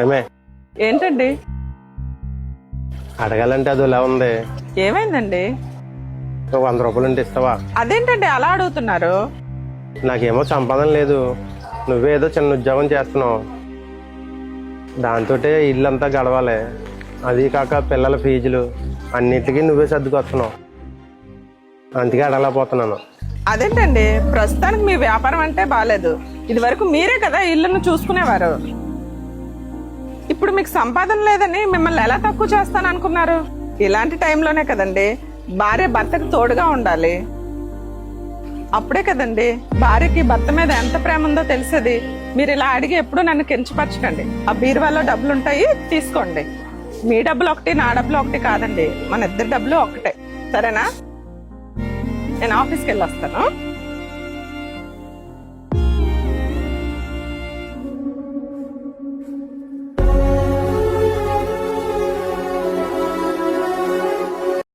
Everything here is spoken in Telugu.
ఏమే ఏంటండి? అడగాలంటే అది ఇలా ఉంది. ఏమైందండి? ఒక 100 రూపాయలు ఉంటే ఇస్తావా? అదేంటండి అలా అడుగుతున్నారు? నాకేమో సంపాదన లేదు, నువ్వేదో చిన్న ఉద్యోగం చేస్తున్నావు, దాంతో ఇల్లంతా గడవాలి. అది కాక పిల్లల ఫీజులు అన్నిటికీ నువ్వే సర్దుకొస్తున్నావు, అందుకే అడగలేకపోతున్నాను. అదేంటండి ప్రస్తుతానికి మీ వ్యాపారం అంటే బాలేదు. ఇది వరకు మీరే కదా ఇల్లును చూసుకునేవారు. ఇప్పుడు మీకు సంపాదన లేదని మిమ్మల్ని ఎలా తక్కువ చేస్తాను అనుకున్నారు? ఇలాంటి టైంలోనే కదండి భార్య భర్తకు తోడుగా ఉండాలి. అప్పుడే కదండి భార్యకి భర్త మీద ఎంత ప్రేమ ఉందో తెలిసేది. మీరు ఇలా అడిగి ఎప్పుడు నన్ను కించపరచకండి. ఆ బీరువాలో డబ్బులు ఉంటాయి, తీసుకోండి. మీ డబ్బులు ఒకటి, నా డబ్బులు ఒకటి కాదండి, మన ఇద్దరి డబ్బులు ఒకటే. సరేనా? నేను ఆఫీస్కి వెళ్ళొస్తాను.